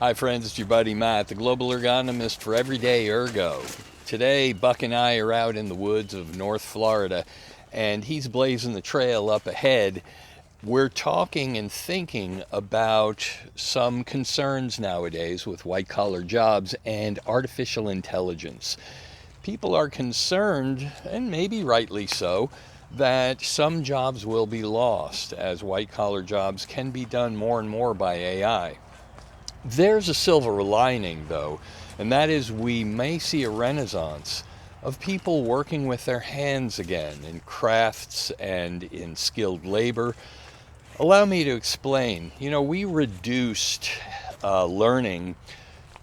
Hi friends, it's your buddy Matt, the global ergonomist for Everyday Ergo. Today, Buck and I are out in the woods of North Florida, and he's blazing the trail up ahead. We're talking and thinking about some concerns nowadays with white-collar jobs and artificial intelligence. People are concerned, and maybe rightly so, that some jobs will be lost as white-collar jobs can be done more and more by AI. There's a silver lining, though, and that is we may see a renaissance of people working with their hands again in crafts and in skilled labor. Allow me to explain. We reduced learning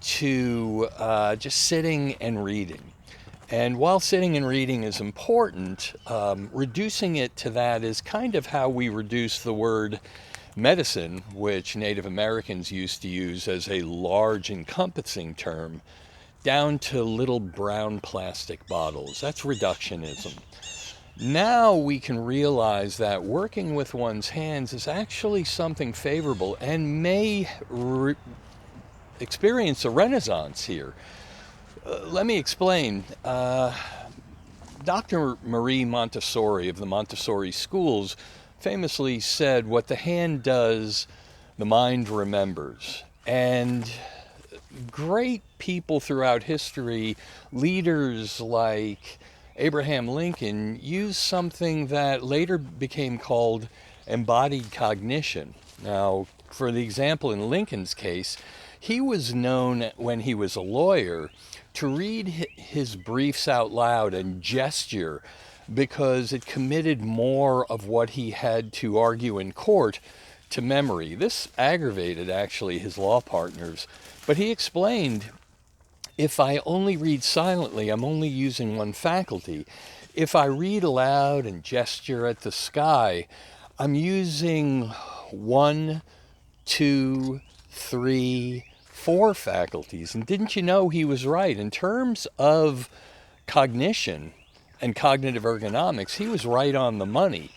to just sitting and reading. And while sitting and reading is important, reducing it to that is kind of how we reduce the word medicine, which Native Americans used to use as a large encompassing term, down to little brown plastic bottles. That's reductionism. Now we can realize that working with one's hands is actually something favorable and may experience a renaissance here. Let me explain. Dr. Marie Montessori of the Montessori schools famously said, "What the hand does, the mind remembers." And great people throughout history, leaders like Abraham Lincoln, used something that later became called embodied cognition. Now, for the example in Lincoln's case, he was known when he was a lawyer to read his briefs out loud and gesture because it committed more of what he had to argue in court to memory. This aggravated actually his law partners, but he explained, if I only read silently, I'm only using one faculty. If I read aloud and gesture at the sky, I'm using 1, 2, 3, 4 faculties. And didn't you know he was right? In terms of cognition and cognitive ergonomics, he was right on the money.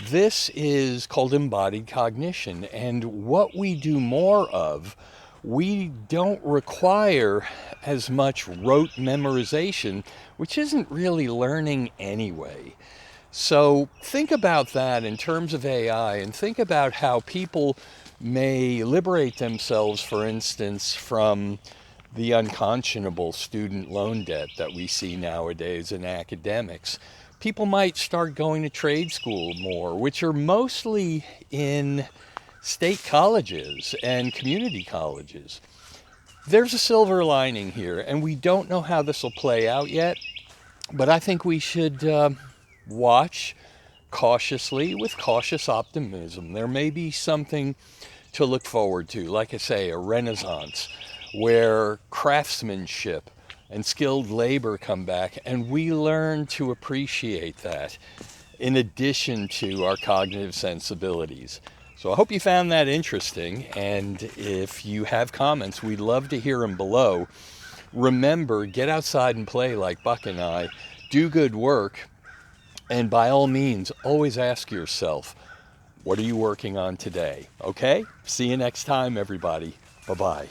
This is called embodied cognition. And what we do more of, we don't require as much rote memorization, which isn't really learning anyway. So think about that in terms of AI, and think about how people may liberate themselves, for instance, from the unconscionable student loan debt that we see nowadays in academics. People might start going to trade school more, which are mostly in state colleges and community colleges. There's a silver lining here, and we don't know how this will play out yet, but I think we should watch cautiously with cautious optimism. There may be something to look forward to, like I say, a renaissance where craftsmanship and skilled labor come back, and we learn to appreciate that in addition to our cognitive sensibilities. So I hope you found that interesting, and if you have comments, we'd love to hear them below. Remember, get outside and play like Buck and I, do good work, and by all means, always ask yourself, what are you working on today? Okay? See you next time, everybody. Bye-bye.